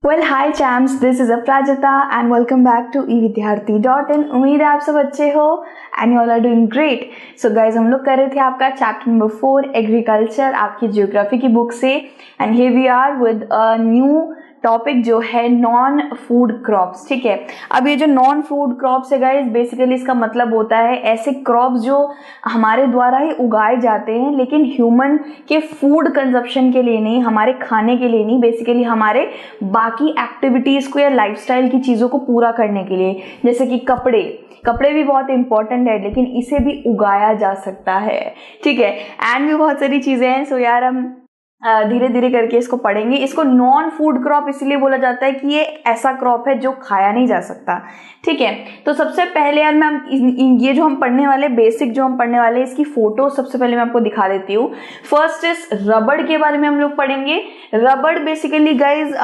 Well hi champs, this is Aparajita and welcome back to evidyarthi.in। उम्मीद है आप सब अच्छे हो and you all are doing great. So guys, हम लोग कर रहे थे आपका चैप्टर नंबर 4 एग्रीकल्चर आपकी जियोग्राफी की बुक से, and here we are with a new topic जो है नॉन फूड क्रॉप्स। ठीक है, अब ये जो नॉन फूड क्रॉप्स है गाइज, बेसिकली इसका मतलब होता है ऐसे क्रॉप्स जो हमारे द्वारा ही उगाए जाते हैं लेकिन ह्यूमन के फूड कंजप्शन के लिए नहीं, हमारे खाने के लिए नहीं, बेसिकली हमारे बाकी एक्टिविटीज को या लाइफस्टाइल की चीज़ों को पूरा करने के लिए। जैसे कि कपड़े भी बहुत इंपॉर्टेंट है लेकिन इसे भी उगाया जा सकता है। ठीक है, एंड भी बहुत सारी चीज़ें हैं। सो यार, हम धीरे धीरे करके इसको पढ़ेंगे। इसको नॉन फूड क्रॉप इसलिए बोला जाता है कि ये ऐसा क्रॉप है जो खाया नहीं जा सकता। ठीक है, तो सबसे पहले यार मैं ये जो हम पढ़ने वाले बेसिक जो हम पढ़ने वाले इसकी फोटो सबसे पहले मैं आपको दिखा देती हूँ। फर्स्ट इज रबड़ के बारे में हम लोग पढ़ेंगे। रबड़ बेसिकली गाइज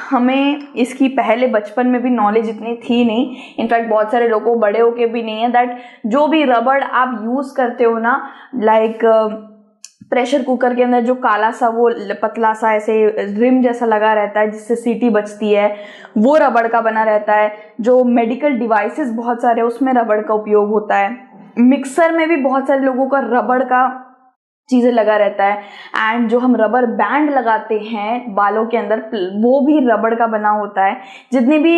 हमें इसकी पहले बचपन में भी नॉलेज इतनी थी नहीं, इनफैक्ट बहुत सारे लोगों बड़े होके भी नहीं है, दैट जो भी रबड़ आप यूज करते हो ना, लाइक प्रेशर कुकर के अंदर जो काला सा वो पतला सा ऐसे रिम जैसा लगा रहता है जिससे सीटी बचती है, वो रबड़ का बना रहता है। जो मेडिकल डिवाइसेस बहुत सारे उसमें रबड़ का उपयोग होता है। मिक्सर में भी बहुत सारे लोगों का रबड़ का चीज़ें लगा रहता है। एंड जो हम रबर बैंड लगाते हैं बालों के अंदर, वो भी रबड़ का बना होता है। जितनी भी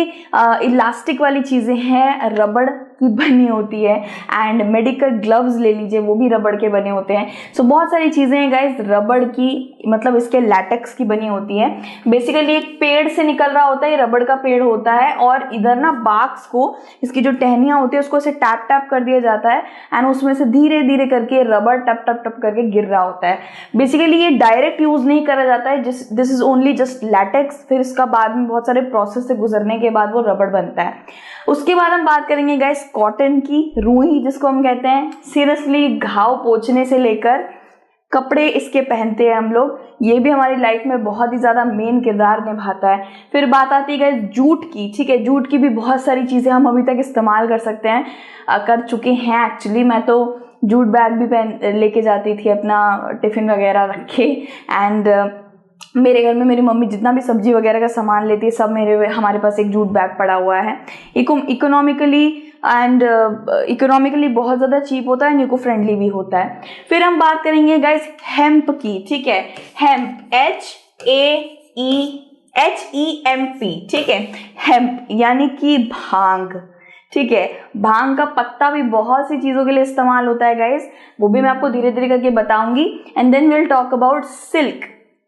इलास्टिक वाली चीज़ें हैं रबड़ की बनी होती है। एंड मेडिकल ग्लव्स ले लीजिए, वो भी रबड़ के बने होते हैं। सो बहुत सारी चीज़ें हैं गाइस रबड़ की, मतलब इसके लैटेक्स की बनी होती है। बेसिकली एक पेड़ से निकल रहा होता है, ये रबड़ का पेड़ होता है, और इधर ना बाक्स को, इसकी जो टहनियाँ होती है उसको ऐसे टैप टैप कर दिया जाता है एंड उसमें से धीरे धीरे करके रबड़ टप टप टप करके गिर रहा होता है। बेसिकली ये डायरेक्ट यूज नहीं करा जाता है, this is only just latex. फिर इसका बाद में बहुत सारे प्रोसेस से गुजरने के बाद वो रबड़ बनता है। उसके बाद हम बात करेंगे गाइस कॉटन की, रुई जिसको हम कहते हैं। सीरियसली घाव पोंछने से लेकर कपड़े इसके पहनते हैं हम लोग, ये भी हमारी लाइफ में बहुत ही ज़्यादा मेन किरदार निभाता है। फिर बात आती है गाइस जूट की। ठीक है, जूट की भी बहुत सारी चीज़ें हम अभी तक इस्तेमाल कर सकते हैं, कर चुके हैं एक्चुअली। मैं तो जूट बैग भी पहन लेके जाती थी अपना टिफ़िन वगैरह रख के। एंड मेरे घर में मेरी मम्मी जितना भी सब्जी वगैरह का सामान लेती है सब हमारे पास एक जूट बैग पड़ा हुआ है। इकोनॉमिकली बहुत ज़्यादा चीप होता है एंड इको फ्रेंडली भी होता है। फिर हम बात करेंगे गाइस हेम्प की। ठीक है, हेम्प HEMP। ठीक है, हेम्प यानी कि भांग। ठीक है, भांग का पत्ता भी बहुत सी चीज़ों के लिए इस्तेमाल होता है गाइस, वो भी मैं आपको धीरे धीरे करके बताऊंगी। And then will talk about silk.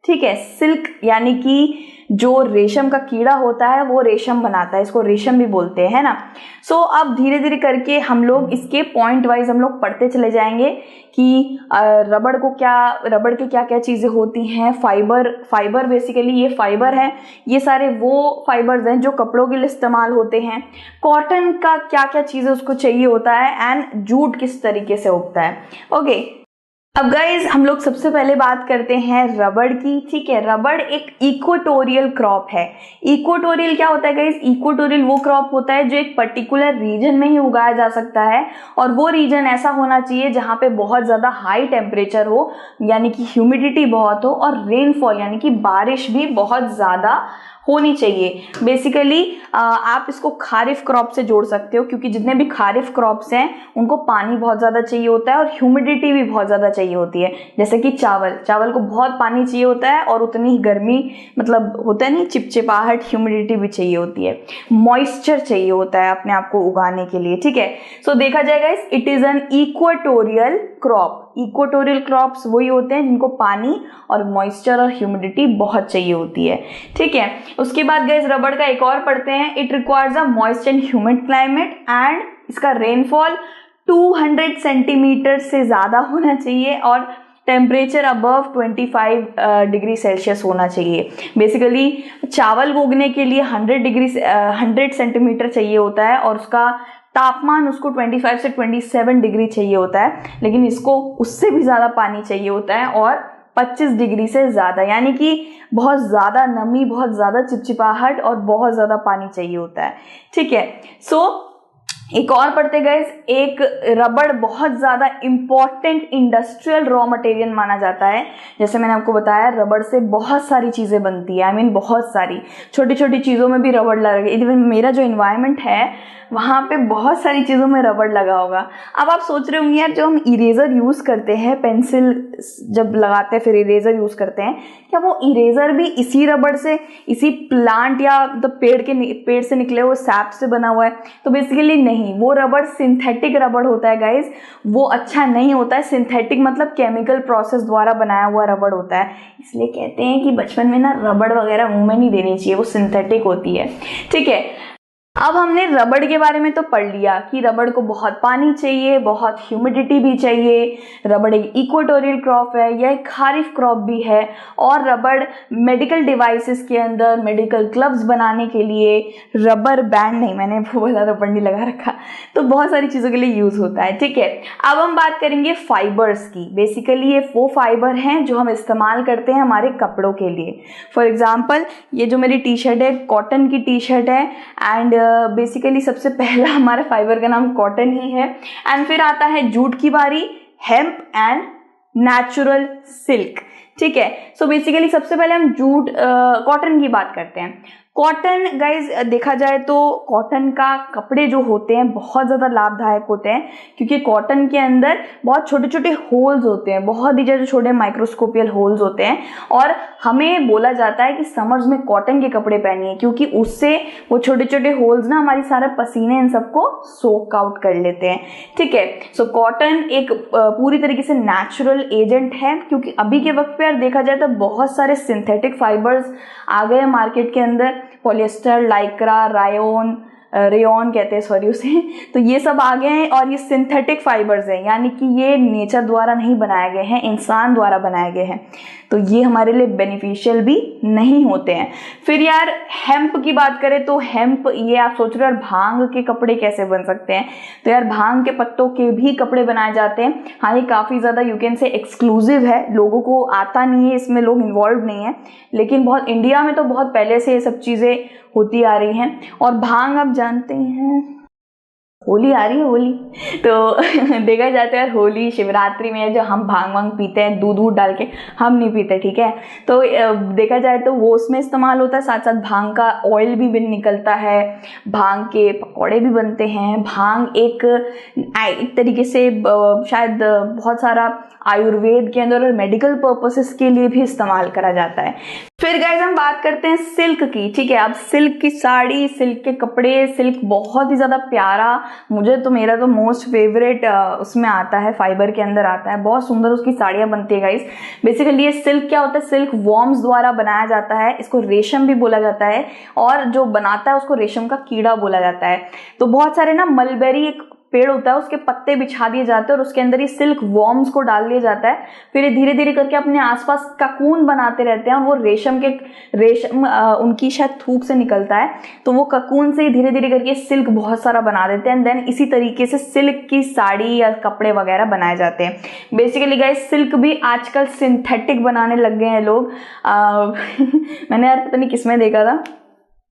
ठीक है, सिल्क यानी कि जो रेशम का कीड़ा होता है वो रेशम बनाता है, इसको रेशम भी बोलते हैं ना। सो अब धीरे धीरे करके हम लोग इसके पॉइंट वाइज हम लोग पढ़ते चले जाएंगे कि रबड़ के क्या क्या चीज़ें होती हैं। फाइबर बेसिकली ये फाइबर है, ये सारे वो फाइबर्स हैं जो कपड़ों के लिए इस्तेमाल होते हैं। कॉटन का क्या क्या चीज़ें उसको चाहिए होता है, एंड जूट किस तरीके से उगता है। ओके, अब गाइज हम लोग सबसे पहले बात करते हैं रबड़ की। ठीक है, रबड़ एक इक्वेटोरियल क्रॉप है। इक्वेटोरियल क्या होता है गाइज? इक्वेटोरियल वो क्रॉप होता है जो एक पर्टिकुलर रीजन में ही उगाया जा सकता है, और वो रीजन ऐसा होना चाहिए जहाँ पे बहुत ज़्यादा हाई टेम्परेचर हो, यानी कि ह्यूमिडिटी बहुत हो, और रेनफॉल यानी कि बारिश भी बहुत ज़्यादा होनी चाहिए। बेसिकली आप इसको खारिफ क्रॉप से जोड़ सकते हो, क्योंकि जितने भी खारिफ क्रॉप्स हैं उनको पानी बहुत ज़्यादा चाहिए होता है और ह्यूमिडिटी भी बहुत ज़्यादा चाहिए होती है। जैसे कि चावल को बहुत पानी चाहिए होता है और उतनी ही गर्मी, मतलब होता है नहीं, चिपचिपाहट, ह्यूमिडिटी भी चाहिए होती है, मॉइस्चर चाहिए होता है अपने आप को उगाने के लिए। ठीक है, सो देखा जाएगा it is an equatorial crop. Equatorial crops वही होते हैं जिनको पानी और मॉइस्चर और ह्यूमिडिटी बहुत चाहिए होती है। ठीक है, उसके बाद गाइस रबड़ का एक और पढ़ते हैं। It requires a moist and humid climate, and इसका रेनफॉल 200 सेंटीमीटर से ज़्यादा होना चाहिए और टेम्परेचर अबव 25 डिग्री सेल्सियस होना चाहिए। बेसिकली चावल उगने के लिए 100 सेंटीमीटर चाहिए होता है और उसका तापमान उसको 25 से 27 डिग्री चाहिए होता है, लेकिन इसको उससे भी ज़्यादा पानी चाहिए होता है और 25 डिग्री से ज़्यादा, यानी कि बहुत ज़्यादा नमी, बहुत ज़्यादा चिपचिपाहट और बहुत ज़्यादा पानी चाहिए होता है। ठीक है, सो एक और पढ़ते गए, एक रबड़ बहुत ज़्यादा इम्पॉर्टेंट इंडस्ट्रियल रॉ मटेरियल माना जाता है। जैसे मैंने आपको बताया, रबड़ से बहुत सारी चीज़ें बनती है, आई मीन बहुत सारी छोटी छोटी चीज़ों में भी रबड़ लगा। इवन मेरा जो इन्वायरमेंट है वहाँ पे बहुत सारी चीज़ों में रबड़ लगा होगा। अब आप सोच रहे होंगे यार, जो हम इरेज़र यूज़ करते हैं, पेंसिल जब लगाते हैं फिर इरेज़र यूज़ करते हैं, क्या वो इरेज़र भी इसी रबड़ से, इसी प्लांट या पेड़ से निकले हुए सैप से बना हुआ है? तो बेसिकली नहीं, वो रबड़ सिंथेटिक रबड़ होता है गाइज, वो अच्छा नहीं होता है। सिंथेटिक मतलब केमिकल प्रोसेस द्वारा बनाया हुआ रबड़ होता है। इसलिए कहते हैं कि बचपन में ना रबड़ वगैरह मुंह में नहीं देनी चाहिए, वो सिंथेटिक होती है। ठीक है, अब हमने रबड़ के बारे में तो पढ़ लिया कि रबड़ को बहुत पानी चाहिए, बहुत ह्यूमिडिटी भी चाहिए। रबड़ एक इक्वेटोरियल क्रॉप है, यह एक खारिफ क्रॉप भी है। और रबड़ मेडिकल डिवाइसेस के अंदर, मेडिकल ग्लव्स बनाने के लिए, रबर बैंड नहीं, मैंने बोला रबड़ नहीं लगा रखा, तो बहुत सारी चीज़ों के लिए यूज़ होता है। ठीक है, अब हम बात करेंगे फाइबर्स की। बेसिकली ये वो फाइबर हैं जो हम इस्तेमाल करते हैं हमारे कपड़ों के लिए। फॉर एग्जाम्पल, ये जो मेरी टी शर्ट है, कॉटन की टी शर्ट है, एंड बेसिकली सबसे पहला हमारा फाइबर का नाम कॉटन ही है। एंड फिर आता है जूट की बारी, हेम्प एंड नेचुरल सिल्क। ठीक है, सो बेसिकली सबसे पहले हम जूट कॉटन की बात करते हैं। कॉटन गाइज देखा जाए तो कॉटन का कपड़े जो होते हैं बहुत ज़्यादा लाभदायक होते हैं, क्योंकि कॉटन के अंदर बहुत छोटे छोटे होल्स होते हैं, बहुत ही ज़्यादा छोटे माइक्रोस्कोपियल होल्स होते हैं। और हमें बोला जाता है कि समर्स में कॉटन के कपड़े पहनिए, क्योंकि उससे वो छोटे छोटे होल्स ना हमारी सारे पसीने इन सबको सोक आउट कर लेते हैं। ठीक है, सो कॉटन एक पूरी तरीके से नेचुरल एजेंट है, क्योंकि अभी के वक्त पे देखा जाए तो बहुत सारे सिंथेटिक फाइबर्स आ गए मार्केट के अंदर। पॉलिएस्टर, लाइक्रा, रेयॉन कहते हैं सॉरी उसे, तो ये सब आ गए हैं और ये सिंथेटिक फाइबर्स हैं, यानी कि ये नेचर द्वारा नहीं बनाए गए हैं, इंसान द्वारा बनाए गए हैं, तो ये हमारे लिए बेनिफिशियल भी नहीं होते हैं। फिर यार हेम्प की बात करें तो हेम्प, ये आप सोच रहे हो यार भांग के कपड़े कैसे बन सकते हैं, तो यार भांग के पत्तों के भी कपड़े बनाए जाते हैं। हाँ, ये काफ़ी ज़्यादा यू कैन से एक्सक्लूसिव है, लोगों को आता नहीं है, इसमें लोग इन्वॉल्व नहीं है, लेकिन बहुत इंडिया में तो बहुत पहले से ये सब चीज़ें होती आ रही हैं। और भांग आप जानते हैं, होली आ रही है, होली तो देखा जाता है होली शिवरात्रि में जो हम भांग वांग पीते हैं, दूध डाल के, हम नहीं पीते। ठीक है, तो देखा जाए तो वो उसमें इस्तेमाल होता है, साथ साथ भांग का ऑयल भी निकलता है, भांग के पकौड़े भी बनते हैं। भांग एक तरीके से शायद बहुत सारा आयुर्वेद के अंदर और मेडिकल पर्पसेस के लिए भी इस्तेमाल करा जाता है। फिर गाइस हम बात करते हैं सिल्क की। ठीक है, अब सिल्क की साड़ी, सिल्क के कपड़े, सिल्क बहुत ही ज़्यादा प्यारा, मेरा तो मोस्ट फेवरेट उसमें आता है, फाइबर के अंदर आता है, बहुत सुंदर उसकी साड़ियाँ बनती है गाइस। बेसिकली ये सिल्क क्या होता है, सिल्क वॉर्म्स द्वारा बनाया जाता है, इसको रेशम भी बोला जाता है, और जो बनाता है उसको रेशम का कीड़ा बोला जाता है। तो बहुत सारे ना मलबेरी एक पेड़ होता है, उसके पत्ते बिछा दिए जाते हैं और उसके अंदर ये सिल्क वॉर्म्स को डाल दिया जाता है। फिर ये धीरे धीरे करके अपने आसपास ककून बनाते रहते हैं, और वो रेशम उनकी शायद थूक से निकलता है, तो वो ककून से धीरे धीरे करके सिल्क बहुत सारा बना देते हैं। एंड देन इसी तरीके से सिल्क की साड़ी या कपड़े वगैरह बनाए जाते हैं। बेसिकली गाइस सिल्क भी आजकल सिंथेटिक बनाने लग गए हैं लोग। मैंने यार पता नहीं किसमें देखा था,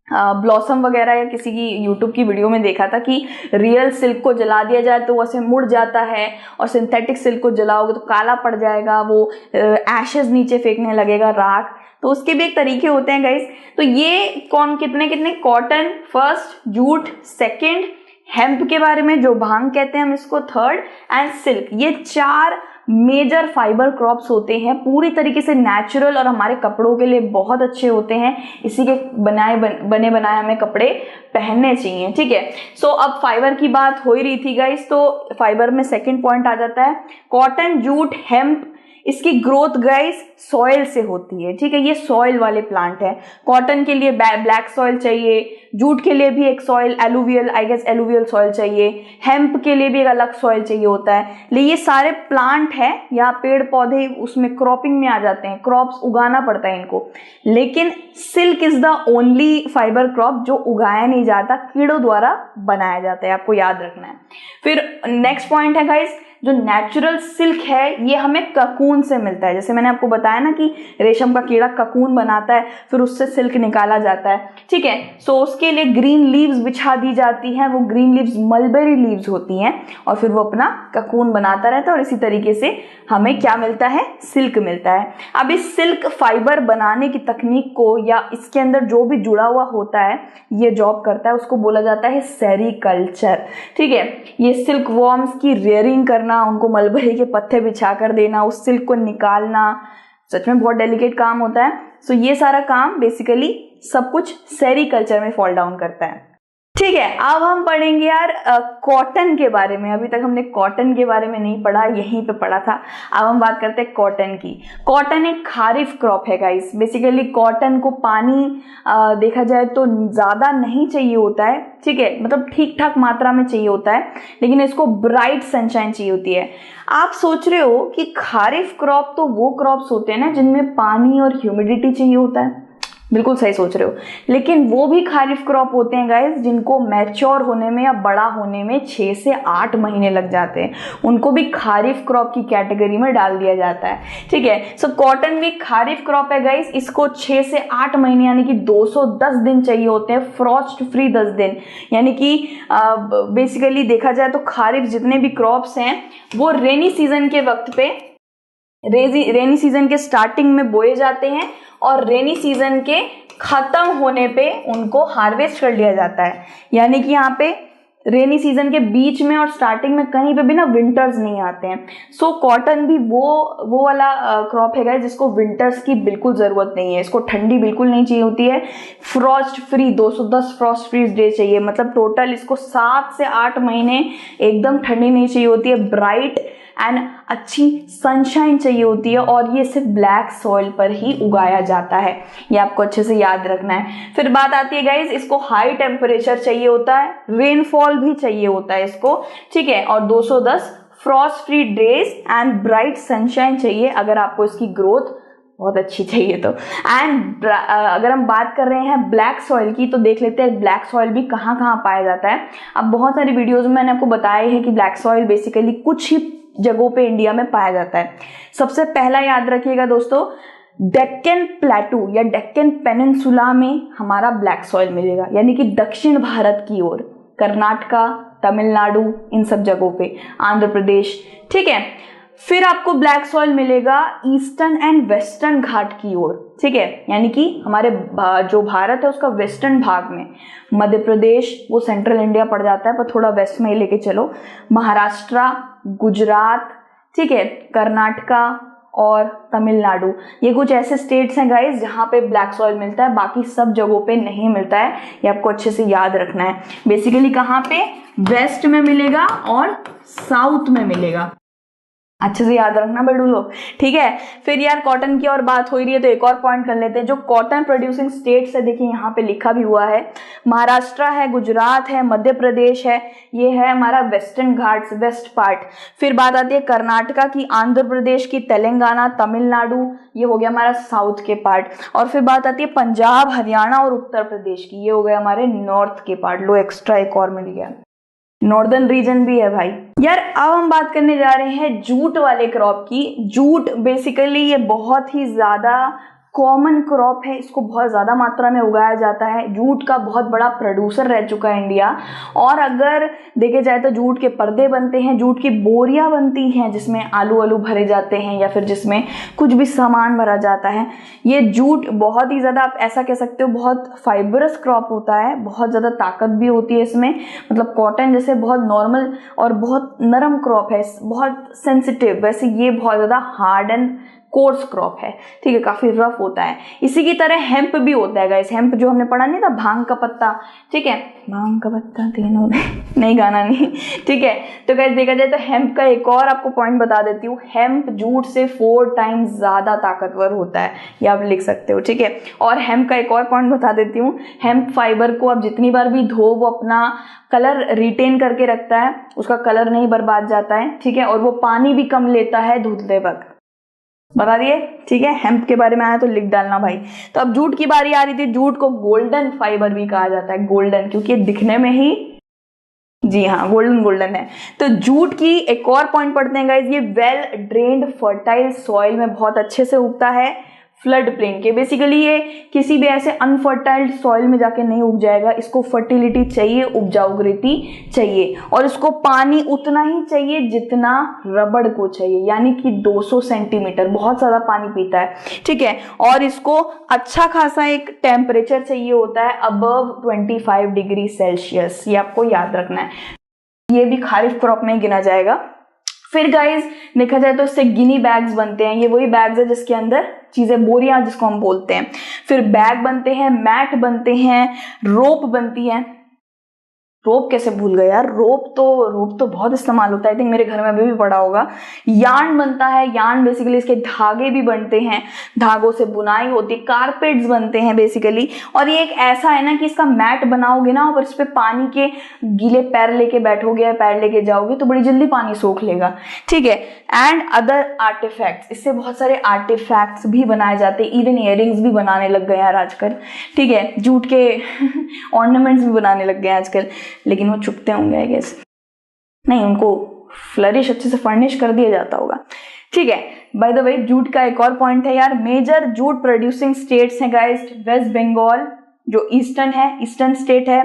ब्लॉसम वगैरह या किसी की यूट्यूब की वीडियो में देखा था कि रियल सिल्क को जला दिया जाए तो वैसे मुड़ जाता है, और सिंथेटिक सिल्क को जलाओगे तो काला पड़ जाएगा, वो एशेज नीचे फेंकने लगेगा, राख। तो उसके भी एक तरीके होते हैं गाइस। तो ये कितने cotton first, jute second, hemp के बारे में जो भांग कहते हैं हम इसको थर्ड, एंड सिल्क, ये 4 मेजर फाइबर क्रॉप्स होते हैं, पूरी तरीके से नेचुरल और हमारे कपड़ों के लिए बहुत अच्छे होते हैं। इसी के बने बनाए हमें कपड़े पहनने चाहिए। ठीक है, सो अब फाइबर की बात हो ही रही थी गाइस, तो फाइबर में सेकंड पॉइंट आ जाता है कॉटन, जूट, हेम्प। इसकी ग्रोथ गाइस सॉइल से होती है। ठीक है, ये सॉइल वाले प्लांट है। कॉटन के लिए ब्लैक सॉइल चाहिए, जूट के लिए भी एक सॉइल एलुवियल सॉइल चाहिए, हेम्प के लिए भी एक अलग सॉइल चाहिए होता है। लेकिन ये सारे प्लांट है या पेड़ पौधे उसमें क्रॉपिंग में आ जाते हैं, क्रॉप्स उगाना पड़ता है इनको। लेकिन silk is the only fibre crop जो उगाया नहीं जाता, कीड़ों द्वारा बनाया जाता है, आपको याद रखना है। फिर नेक्स्ट पॉइंट है गाइस जो नेचुरल सिल्क है ये हमें ककून से मिलता है। जैसे मैंने आपको बताया ना कि रेशम का कीड़ा ककून बनाता है, फिर उससे सिल्क निकाला जाता है, ठीक है। सो उसके लिए ग्रीन लीव्स बिछा दी जाती हैं, वो ग्रीन लीव्स मलबेरी लीव्स होती हैं, और फिर वो अपना ककून बनाता रहता है, और इसी तरीके से हमें क्या मिलता है, सिल्क मिलता है। अब इस सिल्क फाइबर बनाने की तकनीक को या इसके अंदर जो भी जुड़ा हुआ होता है, ये जॉब करता है, उसको बोला जाता है सेरीकल्चर, ठीक है। ये सिल्क वॉर्म्स की रेयरिंग करना, उनको मलबरी के पत्ते बिछा कर देना, उस सिल्क को निकालना, सच में बहुत डेलिकेट काम होता है। सो ये सारा काम बेसिकली सब कुछ सेरीकल्चर में फॉल डाउन करता है, ठीक है। अब हम पढ़ेंगे यार कॉटन के बारे में। अभी तक हमने कॉटन के बारे में नहीं पढ़ा, यहीं पे पढ़ा था। अब हम बात करते हैं कॉटन की। कॉटन एक खारिफ क्रॉप है गाइस। बेसिकली कॉटन को पानी देखा जाए तो ज़्यादा नहीं चाहिए होता है, ठीक है, मतलब ठीक ठाक मात्रा में चाहिए होता है, लेकिन इसको ब्राइट सनशाइन चाहिए होती है। आप सोच रहे हो कि खारिफ क्रॉप तो वो क्रॉप्स होते हैं ना जिनमें पानी और ह्यूमिडिटी चाहिए होता है, बिल्कुल सही सोच रहे हो, लेकिन वो भी खारिफ क्रॉप होते हैं गाइस जिनको मैच्योर होने में या बड़ा होने में 6 से 8 महीने लग जाते हैं, उनको भी खारिफ क्रॉप की कैटेगरी में डाल दिया जाता है, ठीक है। सो कॉटन भी खारिफ क्रॉप है गाइस। इसको 6 से 8 महीने यानी कि 210 दिन चाहिए होते हैं, फ्रॉस्ट फ्री 10 दिन, यानी कि बेसिकली देखा जाए तो खारिफ जितने भी क्रॉप्स हैं वो रेनी सीजन के वक्त पे, रेनी सीजन के स्टार्टिंग में बोए जाते हैं और रेनी सीजन के खत्म होने पे उनको हार्वेस्ट कर लिया जाता है। यानी कि यहाँ पे रेनी सीजन के बीच में और स्टार्टिंग में कहीं पे भी ना विंटर्स नहीं आते हैं। सो कॉटन भी वो वाला क्रॉप है जिसको विंटर्स की बिल्कुल ज़रूरत नहीं है, इसको ठंडी बिल्कुल नहीं चाहिए होती है। Frost free 210 Frost free day चाहिए, मतलब टोटल इसको 7 से 8 महीने एकदम ठंडी नहीं चाहिए होती है, ब्राइट एंड अच्छी सनशाइन चाहिए होती है, और ये सिर्फ ब्लैक सॉइल पर ही उगाया जाता है, ये आपको अच्छे से याद रखना है। फिर बात आती है गाइज, इसको हाई टेम्परेचर चाहिए होता है, रेनफॉल भी चाहिए होता है इसको, ठीक है, और 210 Frost free days and bright sunshine चाहिए अगर आपको इसकी ग्रोथ बहुत अच्छी चाहिए तो। एंड अगर हम बात कर रहे हैं ब्लैक सॉइल की, तो देख लेते हैं ब्लैक सॉइल भी कहाँ कहाँ पाया जाता है। अब बहुत सारी वीडियोज में मैंने आपको बताया है कि ब्लैक सॉइल बेसिकली कुछ ही जगहों पे इंडिया में पाया जाता है। सबसे पहला याद रखिएगा दोस्तों, डेक्कन प्लेटू या डेक्कन पेनिनसुला में हमारा ब्लैक सॉइल मिलेगा, यानी कि दक्षिण भारत की ओर, कर्नाटका, तमिलनाडु, इन सब जगहों पे, आंध्र प्रदेश, ठीक है। फिर आपको ब्लैक सॉइल मिलेगा ईस्टर्न एंड वेस्टर्न घाट की ओर, ठीक है, यानी कि हमारे जो भारत है उसका वेस्टर्न भाग में, मध्य प्रदेश वो सेंट्रल इंडिया पड़ जाता है पर थोड़ा वेस्ट में ही लेके चलो, महाराष्ट्र, गुजरात, ठीक है, कर्नाटका और तमिलनाडु, ये कुछ ऐसे स्टेट्स हैं गाइस जहाँ पे ब्लैक सॉइल मिलता है, बाकी सब जगहों पे नहीं मिलता है, ये आपको अच्छे से याद रखना है। बेसिकली कहाँ पे, वेस्ट में मिलेगा और साउथ में मिलेगा, अच्छे से याद रखना बेडू लोग, ठीक है। फिर यार कॉटन की और बात हो रही है तो एक और पॉइंट कर लेते हैं, जो कॉटन प्रोड्यूसिंग स्टेट्स है, देखिए यहाँ पे लिखा भी हुआ है, महाराष्ट्र है, गुजरात है, मध्य प्रदेश है, ये है हमारा वेस्टर्न घाट्स, वेस्ट पार्ट। फिर बात आती है कर्नाटका की, आंध्र प्रदेश की, तेलंगाना, तमिलनाडु, ये हो गया हमारा साउथ के पार्ट। और फिर बात आती है पंजाब, हरियाणा और उत्तर प्रदेश की, ये हो गए हमारे नॉर्थ के पार्ट। लो एक्स्ट्रा एक और मिल गया, नॉर्दर्न रीजन भी है भाई। यार अब हम बात करने जा रहे हैं जूट वाले क्रॉप की। जूट बेसिकली ये बहुत ही ज्यादा कॉमन क्रॉप है, इसको बहुत ज़्यादा मात्रा में उगाया जाता है, जूट का बहुत बड़ा प्रोड्यूसर रह चुका है इंडिया। और अगर देखे जाए तो जूट के पर्दे बनते हैं, जूट की बोरियां बनती हैं जिसमें आलू भरे जाते हैं या फिर जिसमें कुछ भी सामान भरा जाता है। ये जूट बहुत ही ज़्यादा, आप ऐसा कह सकते हो, बहुत फाइबरस क्रॉप होता है, बहुत ज़्यादा ताकत भी होती है इसमें, मतलब कॉटन जैसे बहुत नॉर्मल और बहुत नरम क्रॉप है, बहुत सेंसिटिव, वैसे ये बहुत ज़्यादा हार्ड एंड कोर्स क्रॉप है, ठीक है, काफी रफ होता है। इसी की तरह हेम्प भी होता है गाइस, हेम्प जो हमने पढ़ा नहीं था, भांग का पत्ता, ठीक है, भांग का पत्ता तीनों नहीं, गाना नहीं, ठीक है। तो गाइस देखा जाए तो हेम्प का एक और आपको पॉइंट बता देती हूँ, हेम्प जूट से 4 टाइम्स ज्यादा ताकतवर होता है, ये आप लिख सकते हो, ठीक है। और हेम्प का एक और पॉइंट बता देती हूँ, हेम्प फाइबर को आप जितनी बार भी धो वो अपना कलर रिटेन करके रखता है, उसका कलर नहीं बर्बाद जाता है, ठीक है, और वो पानी भी कम लेता है धुलते वक्त, बता दिए, ठीक है। हेम्प के बारे में आया तो लिख डालना भाई। तो अब जूट की बारी आ रही थी, जूट को गोल्डन फाइबर भी कहा जाता है, गोल्डन, क्योंकि दिखने में ही जी हाँ, गोल्डन गोल्डन है। तो जूट की एक और पॉइंट पढ़ते हैं गाइज, ये वेल ड्रेन्ड फर्टाइल सॉइल में बहुत अच्छे से उगता है, फ्लड प्लेन के। बेसिकली ये किसी भी ऐसे अनफर्टाइल सॉइल में जाके नहीं उग जाएगा, इसको फर्टिलिटी चाहिए, उपजाऊगृति चाहिए, और इसको पानी उतना ही चाहिए जितना रबड़ को चाहिए, यानी कि 200 सेंटीमीटर, बहुत ज़्यादा पानी पीता है, ठीक है। और इसको अच्छा खासा एक टेम्परेचर चाहिए होता है, अबव 25 डिग्री सेल्सियस, ये आपको याद रखना है। ये भी खारिफ क्रॉप में गिना जाएगा। फिर गाइज देखा जाए तो इससे गिनी बैग्स बनते हैं, ये वही बैग्स है जिसके अंदर चीजें, बोरियां जिसको हम बोलते हैं। फिर बैग बनते हैं, मैट बनते हैं, रोप बनती है। रोप कैसे भूल गए यार, रोप तो बहुत इस्तेमाल होता है, आई थिंक मेरे घर में अभी भी पड़ा होगा। यार्न बनता है, यार्न बेसिकली इसके धागे भी बनते हैं, धागों से बुनाई होती है, कारपेट्स बनते हैं बेसिकली। और ये एक ऐसा है ना कि इसका मैट बनाओगे ना और इस पे पानी के गीले पैर लेके बैठोगे, पैर लेके जाओगे तो बड़ी जल्दी पानी सोख लेगा, ठीक है। एंड अदर आर्टिफैक्ट्स, इससे बहुत सारे आर्टिफैक्ट्स भी बनाए जाते हैं, इवन इयररिंग्स भी बनाने लग गए यार आजकल, ठीक है। जूट के ऑर्नामेंट्स भी बनाने लग गए आजकल, लेकिन वो चुपते होंगे आई गेस, नहीं उनको फ्लरिश अच्छे से फर्निश कर दिया जाता होगा, ठीक है। बाय द वे जूट का एक और पॉइंट है यार, मेजर जूट प्रोड्यूसिंग स्टेट्स हैं गाइस, वेस्ट बंगाल जो ईस्टर्न है, ईस्टर्न स्टेट है,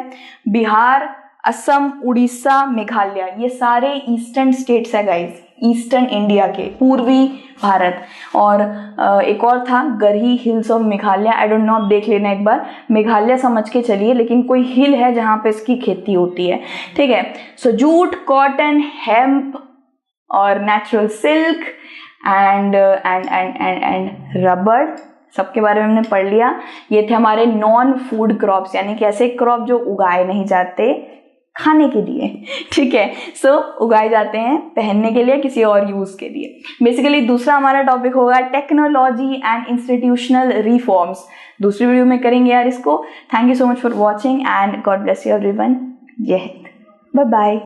बिहार, असम, उड़ीसा, मेघालय, ये सारे ईस्टर्न स्टेट्स है गाइस, ईस्टर्न इंडिया के, पूर्वी भारत। और एक और था Garo hills of Meghalaya, I don't know, आप देख लेना एक बार, मेघालय समझ के चलिए, लेकिन कोई हिल है जहां पे इसकी खेती होती है, ठीक है। सो जूट, कॉटन, हेम्प और नेचुरल सिल्क एंड रबड़, सबके बारे में हमने पढ़ लिया। ये थे हमारे नॉन फूड क्रॉप्स, यानी कि ऐसे क्रॉप जो उगाए नहीं जाते खाने के लिए, ठीक है। सो उगाए जाते हैं पहनने के लिए, किसी और यूज के लिए। बेसिकली दूसरा हमारा टॉपिक होगा टेक्नोलॉजी एंड इंस्टीट्यूशनल रिफॉर्म्स, दूसरी वीडियो में करेंगे यार इसको। Thank you so much for watching and God bless you everyone. जय हिंद, बाय बाय।